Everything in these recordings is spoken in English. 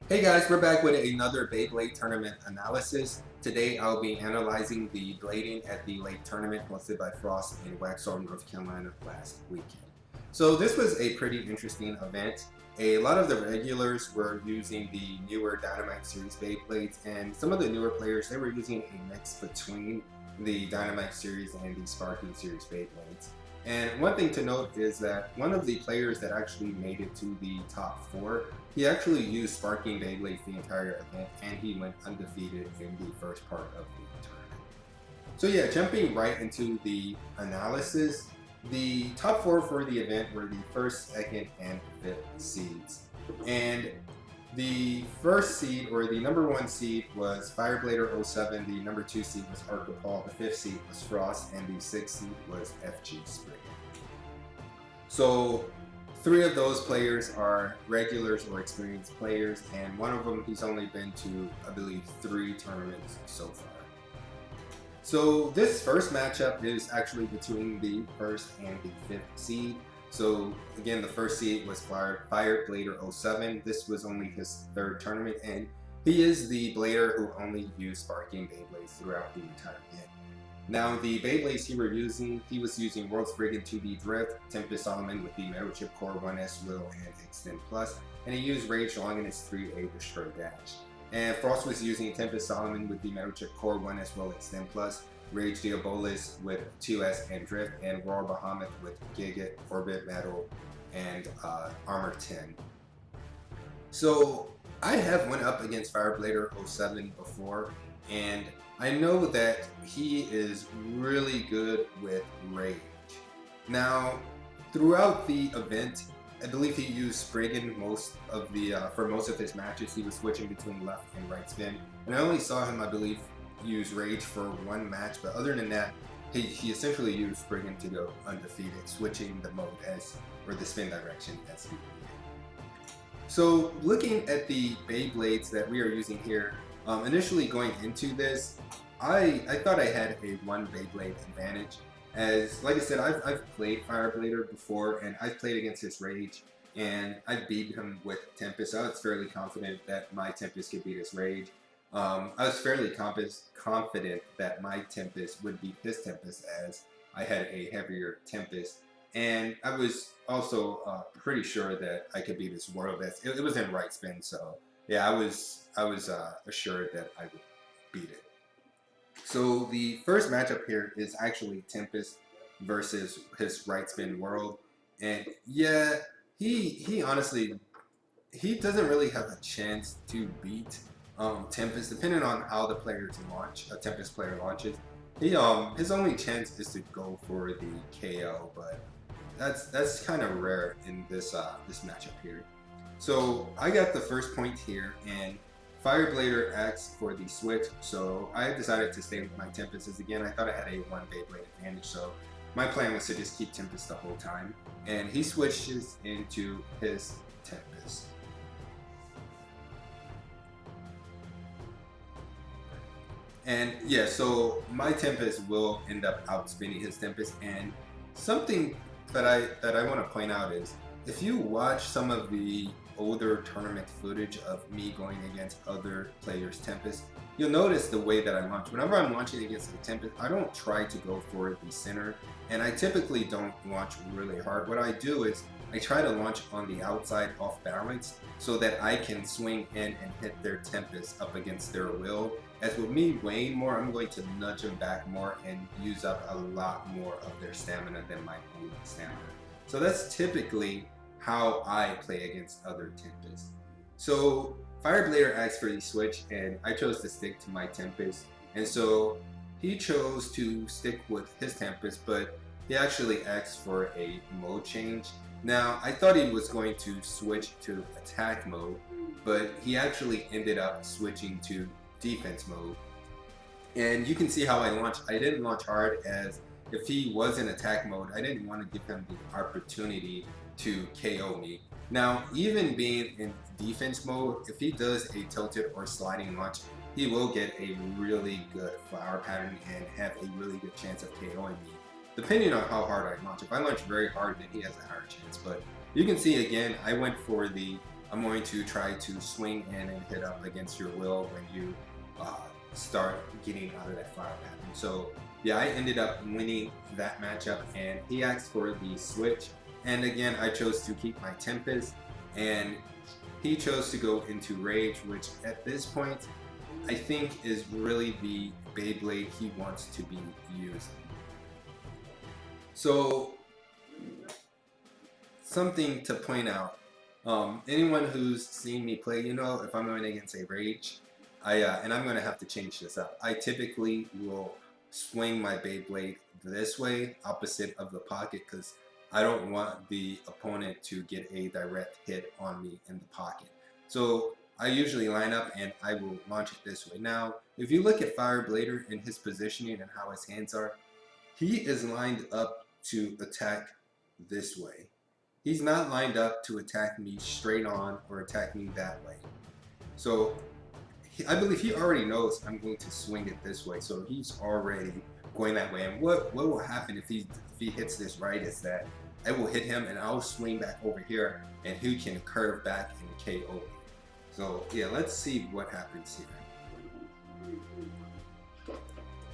Hey guys, we're back with another Beyblade Tournament Analysis. Today I'll be analyzing the blading at the Lake Tournament hosted by Frost in Waxhaw, North Carolina last weekend. So this was a pretty interesting event. A lot of the regulars were using the newer Dynamite Series Beyblades, and some of the newer players, they were using a mix between the Dynamite Series and the Sparking Series Beyblades. And one thing to note is that one of the players that actually made it to the top 4, he actually used Sparking Beyblades the entire event, and he went undefeated in the first part of the tournament. So yeah, jumping right into the analysis, the top 4 for the event were the 1st, 2nd, and 5th seeds. And the first seed, or the number 1 seed, was Fireblader 07, the number 2 seed was arka.paul, the 5th seed was Frost, and the 6th seed was FG Spriggan. So 3 of those players are regulars or experienced players, and one of them, he's only been to, I believe, 3 tournaments so far. So this first matchup is actually between the 1st and the 5th seed. So again, the 1st seed was Fireblader 07. This was only his 3rd tournament, and he is the blader who only used Sparking Beyblades throughout the entire game. Now the Beyblades he was using World Spriggan 2D Drift, Tempest Solomon with the Metal Chip Core 1S Will and Xtend Plus, and he used Rage Longinus 3A Destroy Dash. And Frost was using Tempest Solomon with the Metal Chip Core 1S Will Xtend Plus, Rage Diabolos with 2S and Drift, and Roar Bahamut with Giga, Orbit Metal, and Armor 10. So I have went up against Fireblader 07 before, and I know that he is really good with Rage. Now, throughout the event, I believe he used Spriggan for most of his matches. He was switching between left and right spin, and I only saw him, I believe, use Rage for 1 match, but other than that, he essentially used Spriggan to go undefeated, switching the mode or the spin direction as he needed. So looking at the Beyblades that we are using here, initially going into this, I thought I had a 1 Beyblade advantage. As, like I said, I've played Fireblader before, and I've played against his Rage, and I beat him with Tempest. So I was fairly confident that my Tempest could beat his Rage. I was fairly confident that my Tempest would beat his Tempest, as I had a heavier Tempest. And I was also pretty sure that I could beat his World. It was in right spin, so yeah, I was assured that I would beat it. So the first matchup here is actually Tempest versus his right spin World, and yeah, he honestly, he doesn't really have a chance to beat Tempest, depending on how the players launch. A Tempest player launches, his only chance is to go for the KO, but that's kind of rare in this this matchup here. So I got the first point here, and Fireblader asked for the switch, so I decided to stay with my Tempest, as again I thought I had a 1 Beyblade advantage, so my plan was to just keep Tempest the whole time, and he switches into his Tempest. And yeah, so my Tempest will end up outspinning his Tempest, and something that I want to point out is, if you watch some of the older tournament footage of me going against other players' Tempest, you'll notice the way that I launch. Whenever I'm launching against a Tempest, I don't try to go for the center, and I typically don't launch really hard. What I do is I try to launch on the outside off balance so that I can swing in and hit their Tempest up against their will. As with me weighing more, I'm going to nudge them back more and use up a lot more of their stamina than my own stamina. So that's typically how I play against other Tempests. So Fireblader asked for the switch, and I chose to stick to my Tempest, and so he chose to stick with his Tempest, but he actually asked for a mode change. Now I thought he was going to switch to attack mode, but he actually ended up switching to defense mode. And you can see how I launched. I didn't launch hard, as if he was in attack mode, I didn't want to give him the opportunity to KO me. Now, even being in defense mode, if he does a tilted or sliding launch, he will get a really good flower pattern and have a really good chance of KOing me, depending on how hard I launch. If I launch very hard, then he has a higher chance. But you can see again, I went for the I'm going to try to swing in and hit up against your will when you start getting out of that fire pattern. So yeah, I ended up winning that matchup, and he asked for the switch, and again I chose to keep my Tempest, and he chose to go into Rage, which at this point I think is really the Beyblade he wants to be using. So something to point out, anyone who's seen me play, you know, if I'm going against a Rage, and I'm going to have to change this up, I typically will swing my Beyblade this way, opposite of the pocket, because I don't want the opponent to get a direct hit on me in the pocket. So I usually line up and I will launch it this way. Now, if you look at Fireblader and his positioning and how his hands are, he is lined up to attack this way. He's not lined up to attack me straight on or attack me that way. So I believe he already knows I'm going to swing it this way, so he's already going that way. And what will happen if he hits this right is that I will hit him and I'll swing back over here and he can curve back and KO me. So yeah, let's see what happens here.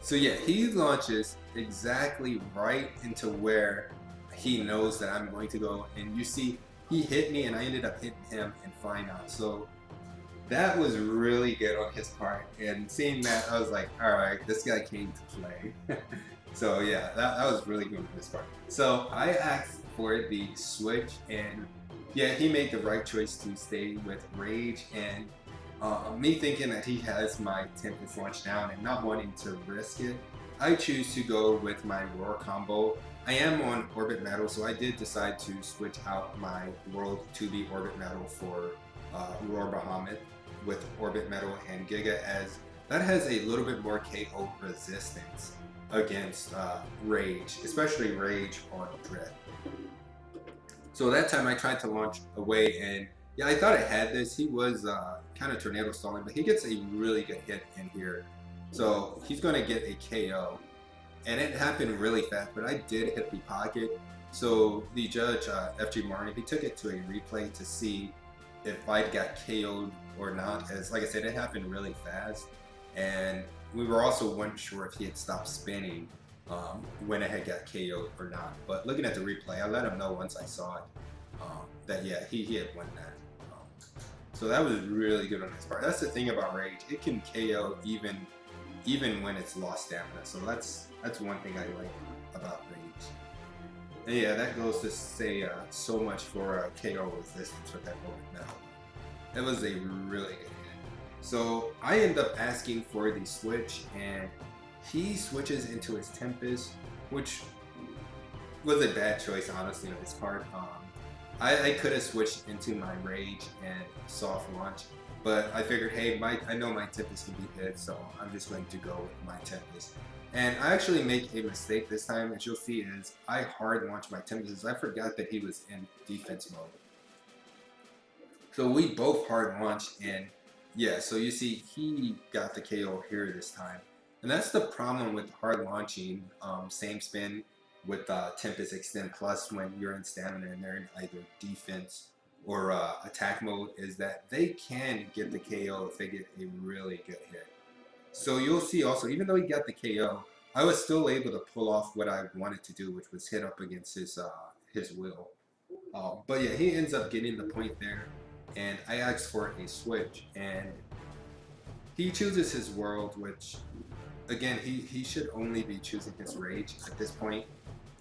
So yeah, he launches exactly right into where he knows that I'm going to go, and you see he hit me and I ended up hitting him and flying out. So that was really good on his part, and seeing that I was like, alright, this guy came to play. So yeah, that was really good on his part. So I asked for the switch, and yeah, he made the right choice to stay with Rage, and me thinking that he has my Tempest launch down and not wanting to risk it, I choose to go with my Roar combo. I am on Orbit Metal, so I did decide to switch out my World 2B Orbit Metal for Roar Bahamut with Orbit Metal and Giga, as that has a little bit more KO resistance against Rage, especially Rage on Drift. So that time I tried to launch away, and yeah, I thought I had this. He was kind of tornado stalling, but he gets a really good hit in here. So he's going to get a KO. And it happened really fast, but I did hit the pocket. So the judge, FG Spriggan, he took it to a replay to see if I got KO'd or not. As like I said, it happened really fast. And we were also weren't sure if he had stopped spinning when it had got KO'd or not. But looking at the replay, I let him know once I saw it that yeah, he had won that. So that was really good on his part. That's the thing about Rage. It can KO even when it's lost stamina. So that's one thing I like about Rage. And yeah, that goes to say so much for KO resistance with that Orbit Metal. It was a really good hit. So I end up asking for the switch, and he switches into his Tempest, which was a bad choice, honestly, on his part. I could have switched into my Rage and soft launch, but I figured, hey, I know my Tempest can be hit, so I'm just going to go with my Tempest. And I actually make a mistake this time, as you'll see, is I hard launched my Tempest. I forgot that he was in defense mode. So we both hard launched, and yeah, so you see he got the KO here this time. And that's the problem with hard launching same spin with Tempest Xtend Plus when you're in stamina and they're in either defense or attack mode, is that they can get the KO if they get a really good hit. So you'll see also, even though he got the KO, I was still able to pull off what I wanted to do, which was hit up against his will. But yeah, he ends up getting the point there, and I asked for a switch, and he chooses his world, which again, he should only be choosing his Rage at this point,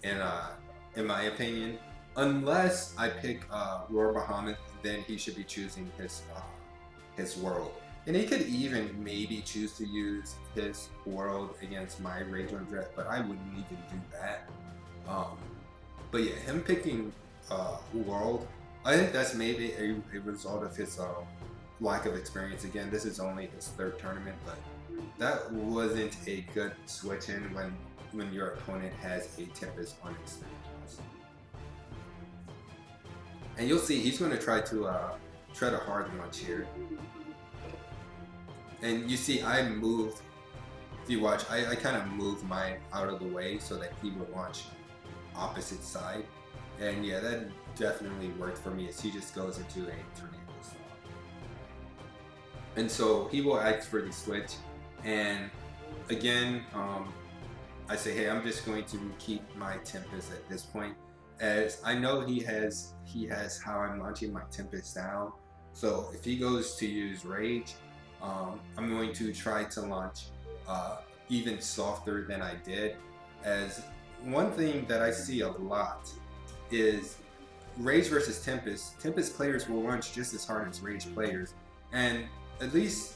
in my opinion. Unless I pick Roar Bahamut, then he should be choosing his world. And he could even maybe choose to use his world against my Rage on Drift, but I wouldn't even do that. But yeah, him picking world, I think that's maybe a result of his lack of experience. Again, this is only his third tournament, but that wasn't a good switch in when your opponent has a Tempest on his thing. And you'll see he's going to try to hard launch here. And you see I moved, if you watch, I kind of moved mine out of the way so that he would launch opposite side. And yeah, that definitely worked for me, as he just goes into a tornado And so he will ask for the switch, and again, I say, hey, I'm just going to keep my Tempest at this point, as I know he has how I'm launching my Tempest down. So if he goes to use Rage, I'm going to try to launch even softer than I did. As one thing that I see a lot is Rage versus Tempest. Tempest players will launch just as hard as Rage players, and at least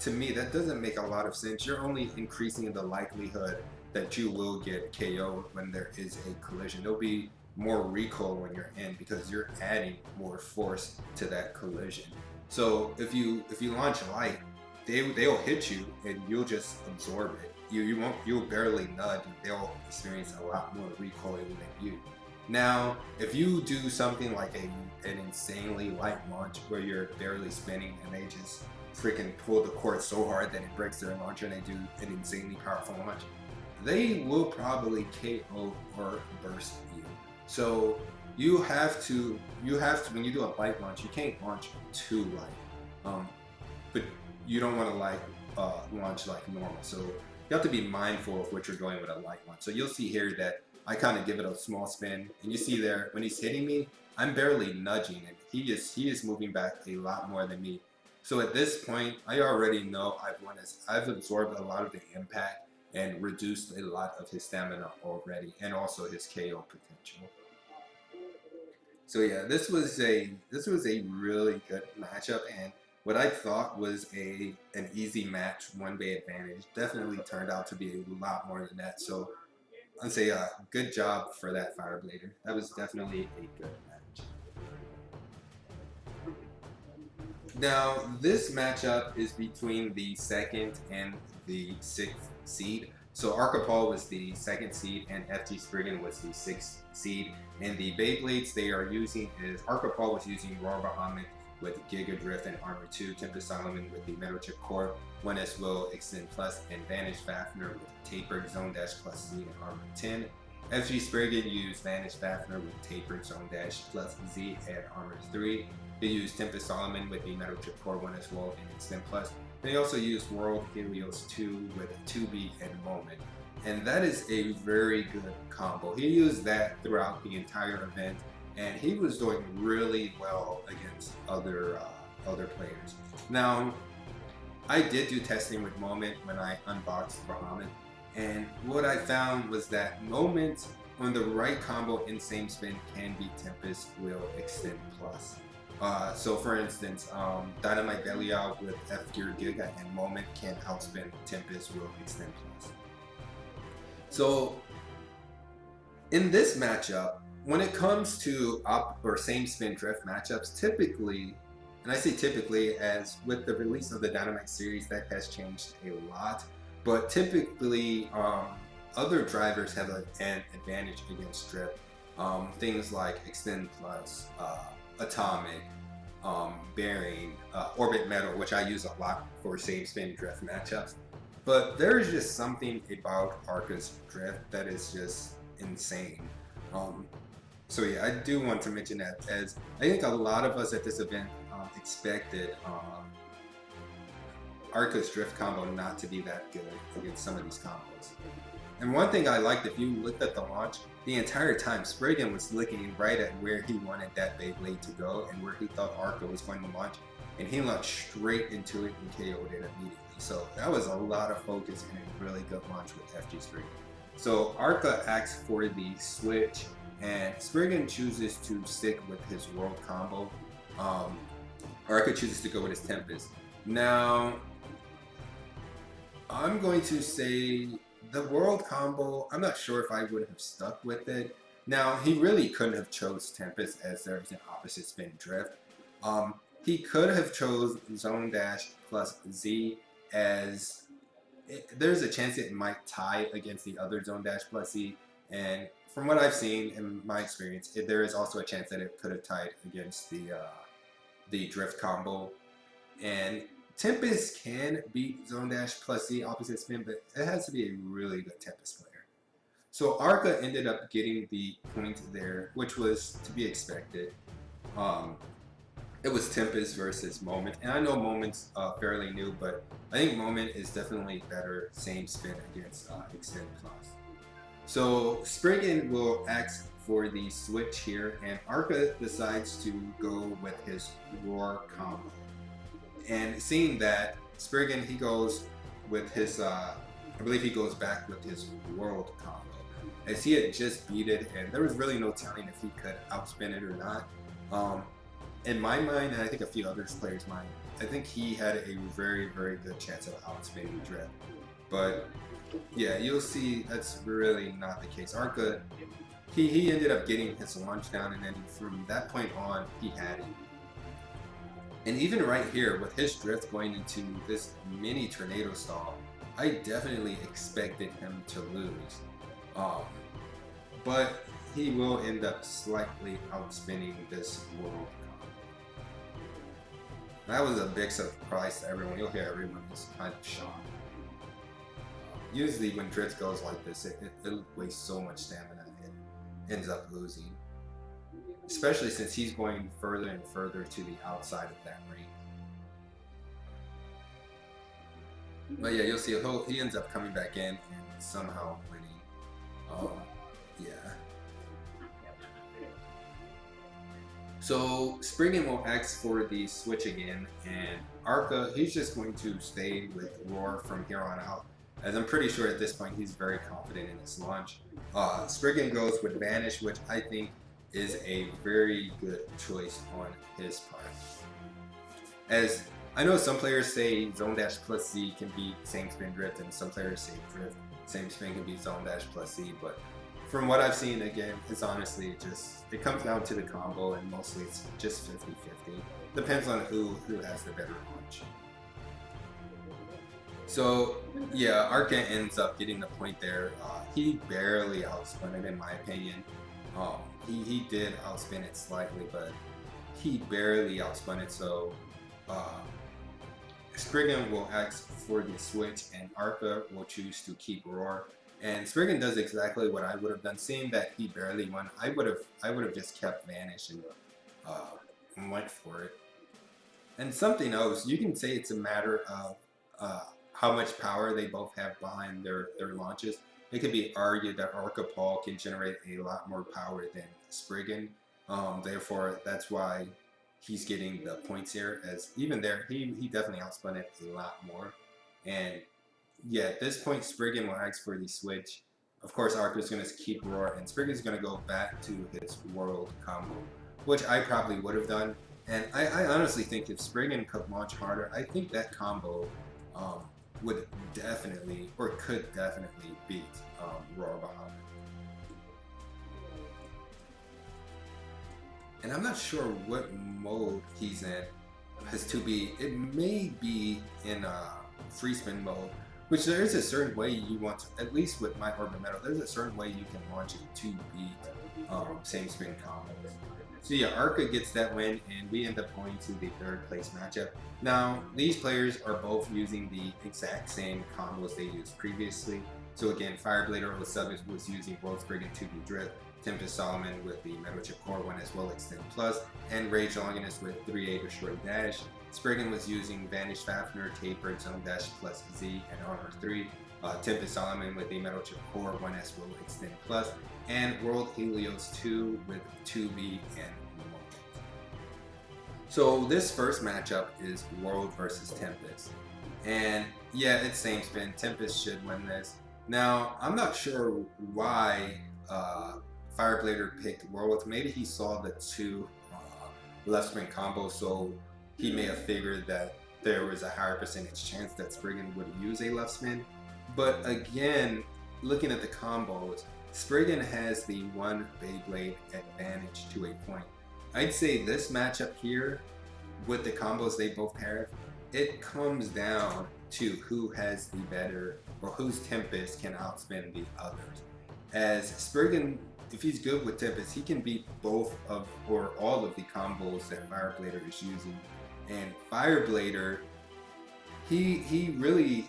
to me, that doesn't make a lot of sense. You're only increasing the likelihood that you will get KO'd when there is a collision. There'll be more recoil when you're in because you're adding more force to that collision. So if you launch light, they'll hit you and you'll just absorb it. You'll barely nudge. They'll experience a lot more recoil than you. Now, if you do something like an insanely light launch where you're barely spinning and they just freaking pull the cord so hard that it breaks their launcher and they do an insanely powerful launch, they will probably KO or burst you. So you have to when you do a light launch, you can't launch too light, but you don't want to launch like normal. So you have to be mindful of what you're doing with a light launch. So you'll see here that I kind of give it a small spin, and you see there when he's hitting me, I'm barely nudging, and he is moving back a lot more than me. So at this point, I already know I've absorbed a lot of the impact and reduced a lot of his stamina already, and also his KO potential. So yeah, this was a really good matchup, and what I thought was an easy match, one-way advantage, definitely turned out to be a lot more than that. So I'd say good job for that Fireblader. That was definitely a good match. Now, this matchup is between the 2nd and the 6th seed. So arka.paul was the 2nd seed and FG Spriggan was the 6th seed. And the Beyblades they are using is arka.paul was using Raw Bahamut with Giga Drift and Armor 2, Tempest Solomon with the Metal Chip Core, 1S will Xtend Plus, and Vanish Fafnir with Tapered Zone Dash Plus Z and Armor 10. FG Spriggan used Vanish Fafnir with Tapered Zone Dash Plus Z and Armor 3. They used Tempest Solomon with the Metal Chip Core, 1S will and Xtend Plus. They also used World Helios 2 with 2B and Moment. And that is a very good combo. He used that throughout the entire event, and he was doing really well against other players. Now, I did do testing with Moment when I unboxed Bahamut, and what I found was that Moment on the right combo in same spin can beat Tempest will Xtend Plus. So for instance, Dynamite Belly Out with F Gear Giga and Moment can outspin Tempest will Xtend Plus. So in this matchup, when it comes to up or same spin drift matchups, typically, and I say typically as with the release of the Dynamite series that has changed a lot, but typically other drivers have an advantage against drift. Things like Xtend Plus, Atomic, Bearing, Orbit Metal, which I use a lot for same spin drift matchups. But there's just something about Arka's drift that is just insane. So yeah, I do want to mention that, as I think a lot of us at this event expected Arka's drift combo not to be that good against some of these combos. And one thing I liked, if you looked at the launch, the entire time Spriggan was looking right at where he wanted that Beyblade to go and where he thought Arka was going to launch, and he launched straight into it and KO'd it immediately. So that was a lot of focus and a really good launch with FG Spriggan. So Arka asks for the switch, and Spriggan chooses to stick with his world combo. Arka chooses to go with his Tempest. Now, I'm going to say the world combo, I'm not sure if I would have stuck with it. Now, he really couldn't have chose Tempest as there's an opposite spin drift. He could have chose Zone Dash plus Z, as there's a chance it might tie against the other Zone Dash plus Z, and from what I've seen in my experience, there is also a chance that it could have tied against the drift combo. And Tempest can beat Zone Dash plus Z opposite spin, but it has to be a really good Tempest player. So Arka ended up getting the point there, which was to be expected. it was Tempest versus Moment, and I know Moment's fairly new, but I think Moment is definitely better same spin against Xtend Plus. So Spriggan will ask for the switch here, and Arca decides to go with his Roar combo. And seeing that, Spriggan, he goes with his, I believe he goes back with his World combo, as he had just beat it, and there was really no telling if he could outspin it or not. In my mind, and I think a few others players' mind, I think he had a very, very good chance of outspinning Drift. But yeah, you'll see that's really not the case. Arca, he ended up getting his launch down, and then from that point on, he had it. And even right here, with his Drift going into this mini tornado stall, I definitely expected him to lose. But he will end up slightly outspinning this World combo. That was a big surprise to everyone. You'll hear everyone is kind of shocked. Usually when Drift goes like this, it wastes so much stamina and ends up losing. Especially since he's going further and further to the outside of that ring. But yeah, you'll see he ends up coming back in and somehow winning. Yeah. So Spriggan will ask for the switch again, and Arca, he's just going to stay with Roar from here on out, as I'm pretty sure at this point he's very confident in his launch. Spriggan goes with Vanish, which I think is a very good choice on his part. As I know some players say Zone Dash plus Z can be same spin Drift, and some players say Drift same spin can be Zone Dash plus Z, but from what I've seen, again, it's honestly it comes down to the combo, and mostly it's just 50-50. Depends on who has the better launch. So yeah, Arca ends up getting the point there. He barely outspun it, in my opinion. He did outspin it slightly, but he barely outspun it. So Spriggan will ask for the switch, and Arca will choose to keep Roar. And Spriggan does exactly what I would have done. Seeing that he barely won, I would have just kept Vanish and went for it. And something else, you can say it's a matter of how much power they both have behind their launches. It could be argued that arka.paul can generate a lot more power than Spriggan. Therefore, that's why he's getting the points here. As even there, he definitely outspun it a lot more. And yeah, at this point, Spriggan will ask for the switch. Of course, Arca's going to keep Roar, and Spriggan's going to go back to his World combo, which I probably would have done. And I honestly think if Spriggan could launch harder, I think that combo would definitely, or could definitely beat Roar Bahamut. And I'm not sure what mode he's in. Has to be, it may be in free spin mode, which there is a certain way you want to, at least with my Orbit Metal, there's a certain way you can launch it to beat same spin combos. So yeah, Arca gets that win, and we end up going to the third place matchup. Now, these players are both using the exact same combos they used previously. So again, Fireblader was using World Spriggan 2B Drift, Tempest Solomon with the Metal Chip Core 1 as well Xtend Plus, and Rage Longinus with 3A Destroy Dash. Spriggan was using Vanish Fafnir, Tapered, Zone Dash plus Z, and Armor 3. Tempest Solomon with the Metal Chip Core 1 as well Xtend Plus, and World Helios 2 with 2B and Moment. So this first matchup is World versus Tempest. And yeah, it's same spin. Tempest should win this. Now, I'm not sure why Fireblader picked World. Maybe he saw the two left spin combos, so he may have figured that there was a higher percentage chance that Spriggan would use a left spin. But again, looking at the combos, Spriggan has the one Beyblade advantage to a point. I'd say this matchup here, with the combos they both have, it comes down to who has the better, or whose Tempest can outspin the others. As Spriggan, if he's good with Tempest, he can beat both of, or all of the combos that Fireblader is using. And Fireblader, he really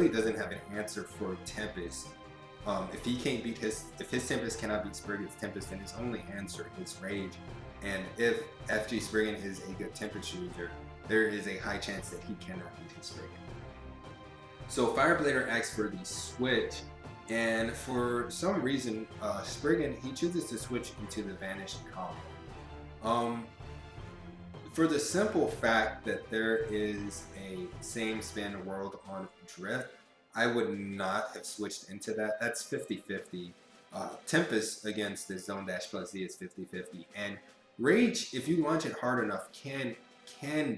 doesn't have an answer for Tempest. If he can't beat if his Tempest cannot beat Spriggan's Tempest, then his only answer is Rage. and if FG Spriggan is a good Tempest user, there is a high chance that he cannot beat his Spriggan. So Fireblader asks for the switch, and for some reason, Spriggan, he chooses to switch into the Vanish combo. For the simple fact that there is a same spin world on Drift, I would not have switched into that. That's 50-50. Tempest against the Zone Dash plus Z is 50-50, and Rage, if you launch it hard enough, can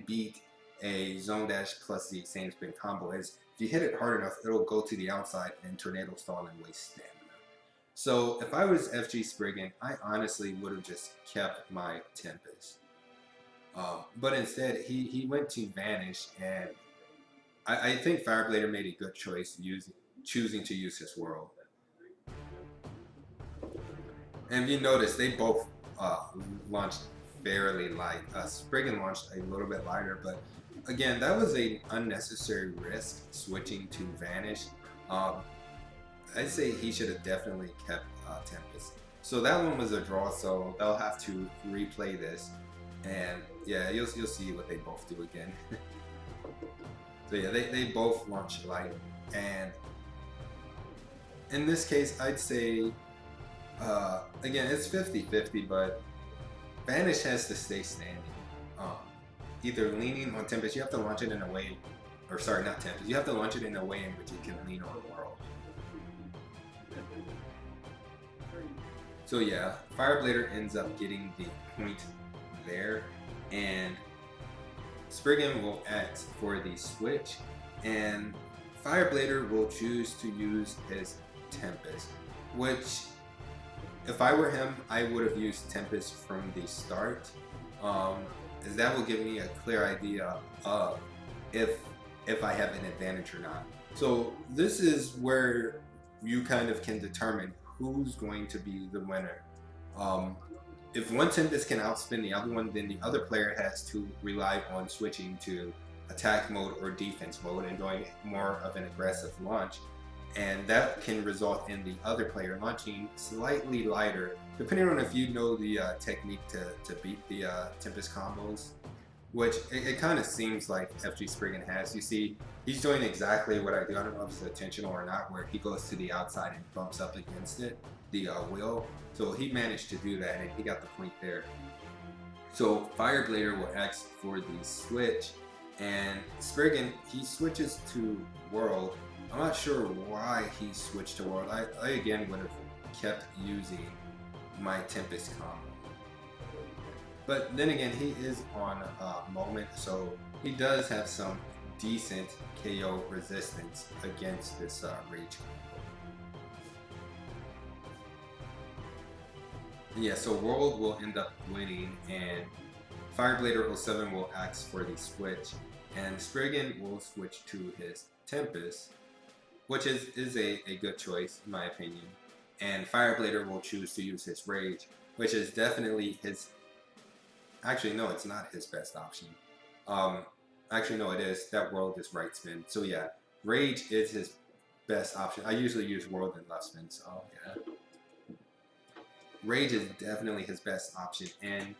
beat a Zone Dash plus Z same spin combo. As if you hit it hard enough, it'll go to the outside and Tornado Stall and waste stamina. So if I was FG Spriggan, I honestly would have just kept my Tempest. But instead, he went to Vanish, and I think Fireblader made a good choice choosing to use his world. And if you notice, they both launched fairly light. Spriggan launched a little bit lighter, but again, that was an unnecessary risk switching to Vanish. I'd say he should have definitely kept Tempest. So that one was a draw, so they'll have to replay this. And yeah, you'll see what they both do again. So yeah, they both launch light, and in this case, I'd say again, it's 50-50, but Vanish has to stay standing. Either leaning on Tempest, you have to launch it in a way, or sorry, not Tempest, you have to launch it in a way in which it can lean on the world. So yeah, Fireblader ends up getting the point there, and Spriggan will ask for the switch, and Fireblader will choose to use his Tempest, which, if I were him, I would have used Tempest from the start, as that will give me a clear idea of if I have an advantage or not. So this is where you kind of can determine who's going to be the winner. If one Tempest can outspin the other one, then the other player has to rely on switching to attack mode or defense mode and doing more of an aggressive launch. And that can result in the other player launching slightly lighter, depending on if you know the technique to beat the Tempest combos, which it kind of seems like FG Spriggan has. You see, he's doing exactly what I do. I don't know if it's intentional or not, where he goes to the outside and bumps up against it, the wheel. So he managed to do that, and he got the point there. So Fireblader will ask for the switch, and Spriggan, he switches to World. I'm not sure why he switched to World. I again would have kept using my Tempest combo. But then again, he is on Moment, so he does have some decent KO resistance against this Rage combo. Yeah, so World will end up winning, and Fireblader 07 will ask for the switch, and Spriggan will switch to his Tempest, which is a good choice in my opinion. And Fireblader will choose to use his Rage, which is definitely his... Actually, no, it's not his best option. Actually, no, it is. That World is right spin. So yeah, Rage is his best option. I usually use World and left spin, so yeah. Rage is definitely his best option, and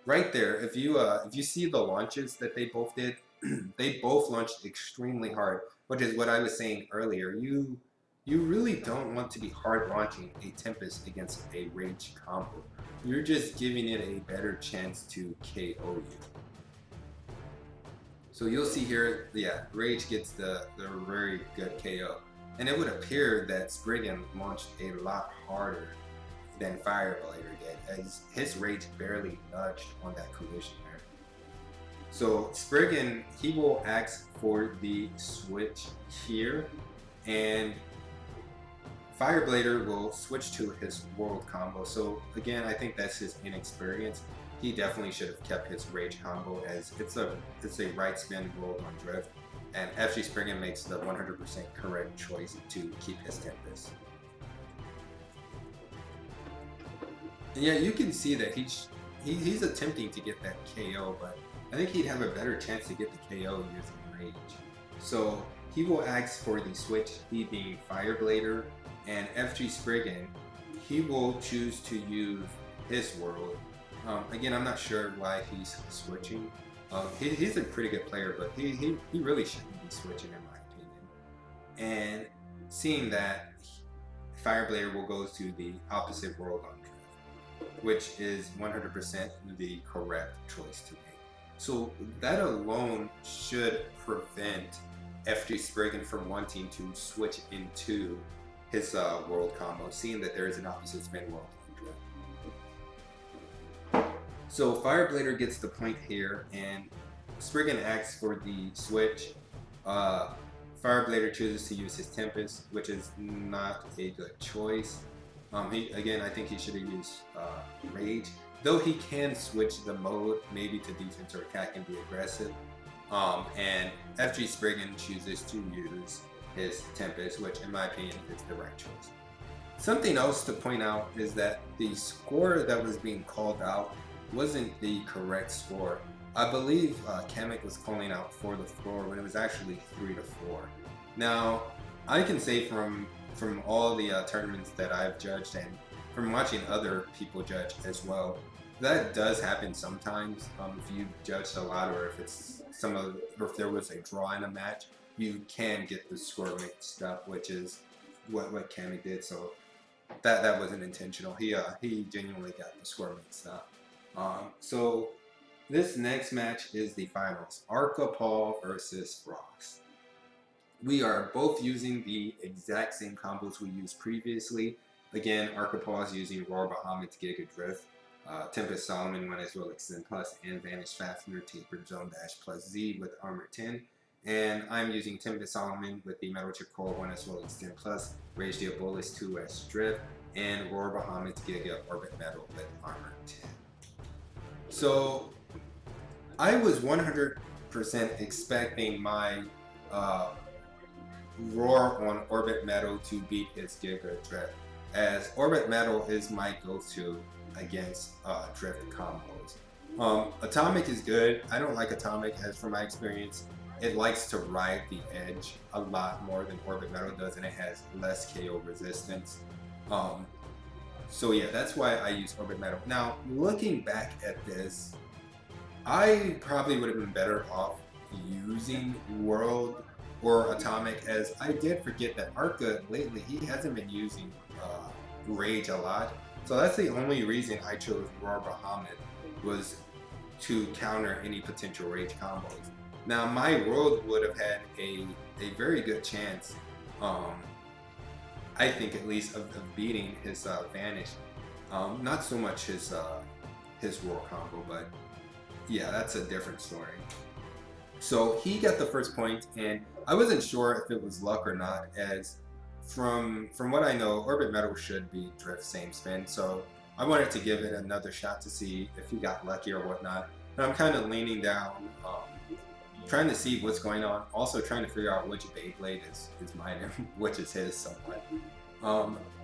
right there, if you see the launches that they both did, they both launched extremely hard, which is what I was saying earlier. You really don't want to be hard launching a Tempest against a Rage combo. You're just giving it a better chance to KO you. So you'll see here, yeah, Rage gets the very good KO, and it would appear that Spriggan launched a lot harder than Fireblader did, as his Rage barely nudged on that collision there. So Spriggan, he will ask for the switch here, and Fireblader will switch to his World combo. So again, I think that's his inexperience. He definitely should have kept his Rage combo, as it's a right spin World on Drift, and FG Spriggan makes the 100% correct choice to keep his Tempest. And yeah, you can see that he's attempting to get that KO, but I think he'd have a better chance to get the KO using Rage. So he will ask for the switch, he being Fireblader, and FG Spriggan, he will choose to use his World. Again, I'm not sure why he's switching. He's a pretty good player, but he really shouldn't be switching in my opinion. And seeing that, Fireblader will go to the opposite world on drift, which is 100% the correct choice to make. So that alone should prevent FG Spriggan from wanting to switch into his world combo, seeing that there is an opposite spin world on drift. So Fireblader gets the point here, and Spriggan asks for the switch. Fireblader chooses to use his Tempest, which is not a good choice. I think he should have used Rage, though he can switch the mode, maybe to defense or attack and be aggressive. And FG Spriggan chooses to use his Tempest, which in my opinion is the right choice. Something else to point out is that the score that was being called out wasn't the correct score. I believe Kamek was calling out 4 to 4 when it was actually 3 to 4. Now, I can say from all the tournaments that I've judged and from watching other people judge as well, that does happen sometimes. If you've judged a lot, or if it's or if there was a draw in a match, you can get the score mixed up, which is what Kamek did. So that wasn't intentional. He genuinely got the score mixed up. So this next match is the finals: arka.paul versus froztz. We are both using the exact same combos we used previously. Again, arka.paul is using Roar, Bahamut, Giga, Drift. Tempest Solomon 1 as well, Xtend Plus, and Vanish, Fafnir, Tapered, Zone Dash Plus Z with Armor 10. And I'm using Tempest Solomon with the Metal Chip Core 1 as well, Xtend Plus, Rage Diabolos 2 as Drift, and Roar, Bahamut, Giga, Orbit Metal with Armor 10. So I was 100% expecting my Roar on Orbit Metal to beat his Giga Drift, as Orbit Metal is my go-to against drift combos. Atomic is good. I don't like Atomic, as from my experience, it likes to ride the edge a lot more than Orbit Metal does, and it has less KO resistance. So yeah, that's why I use Orbit Metal. Now, looking back at this, I probably would have been better off using World or Atomic, as I did forget that Arca lately, he hasn't been using Rage a lot. So that's the only reason I chose Roar Bahamut, was to counter any potential Rage combos. Now my world would have had a very good chance, I think at least, of beating his Vanish. Not so much his Roar combo, but yeah, that's a different story. So he got the first point, and I wasn't sure if it was luck or not, as from what I know, Orbit Metal should be Drift same spin, so I wanted to give it another shot to see if he got lucky or whatnot. And I'm kind of leaning down, trying to see what's going on, also trying to figure out which Beyblade is mine and which is his somewhat.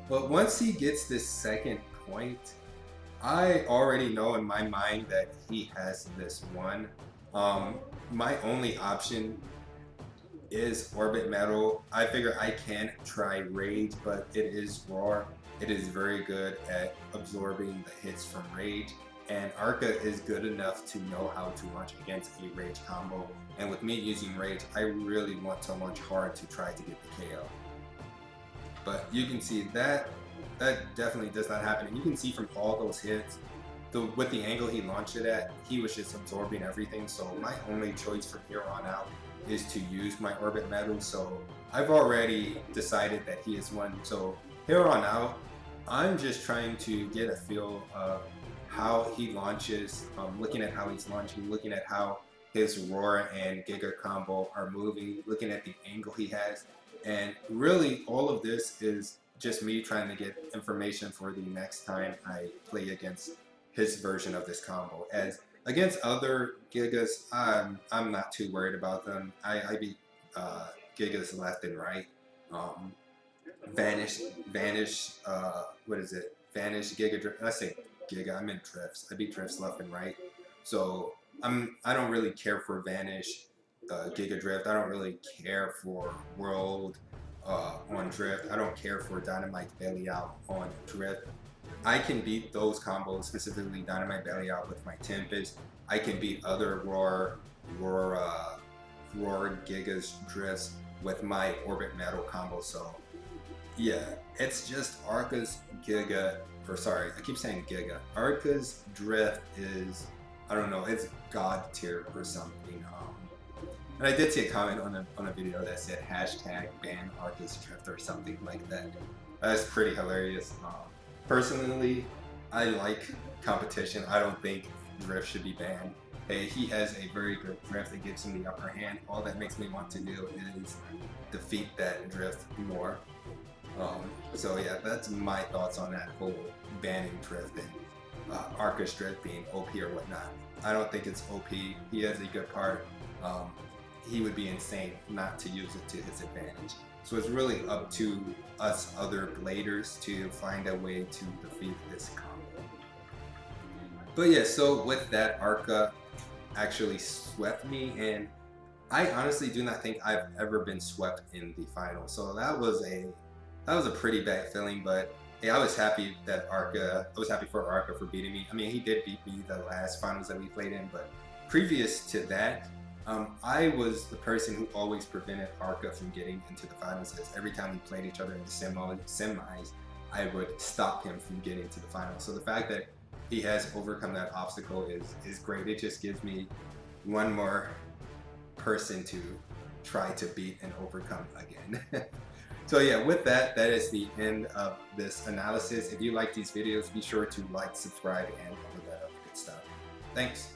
But once he gets this second point, I already know in my mind that he has this one. My only option is Orbit Metal. I figure I can try Rage, but it is Roar. It is very good at absorbing the hits from Rage, and Arca is good enough to know how to launch against a Rage combo. And with me using Rage, I really want to launch hard to try to get the KO. But you can see that definitely does not happen. And you can see from all those hits, with the angle he launched it at, he was just absorbing everything. So my only choice from here on out is to use my Orbit Metal. So I've already decided that he is one. So here on out, I'm just trying to get a feel of how he launches, looking at how he's launching, looking at how his Roar and Giga combo are moving, looking at the angle he has. And really all of this is just me trying to get information for the next time I play against his version of this combo. As against other Gigas, I'm not too worried about them. I beat Gigas left and right. Vanish, what is it? Vanish, Giga Drift. I say Giga, I meant Drifts. I beat Drifts left and right. So I don't really care for Vanish, Giga Drift. I don't really care for World on Drift. I don't care for Dynamite Belly Out on Drift. I can beat those combos, specifically Dynamite Belly Out with my Tempest. I can beat other Roar Giga's drifts with my Orbit Metal combo. So yeah, it's just Arka's Giga, or sorry, I keep saying Giga. Arka's drift is, I don't know, it's god tier or something. And I did see a comment on a video that said hashtag ban Arka's drift or something like that. That's pretty hilarious. Personally, I like competition. I don't think drift should be banned. Hey, he has a very good drift that gives him the upper hand. All that makes me want to do is defeat that drift more. So yeah, that's my thoughts on that whole banning drift and Arka's drift being OP or whatnot. I don't think it's OP. He has a good part. He would be insane not to use it to his advantage. So it's really up to us other bladers to find a way to defeat this combo. But yeah, so with that, Arka actually swept me, and I honestly do not think I've ever been swept in the final. So that was a pretty bad feeling, but hey, I was happy for Arka for beating me. I mean, he did beat me the last finals that we played in, but previous to that, I was the person who always prevented Arka from getting into the finals, because every time we played each other in the semis, I would stop him from getting to the finals. So the fact that he has overcome that obstacle is great. It just gives me one more person to try to beat and overcome again. So yeah, with that, that is the end of this analysis. If you like these videos, be sure to like, subscribe, and all of that other good stuff. Thanks.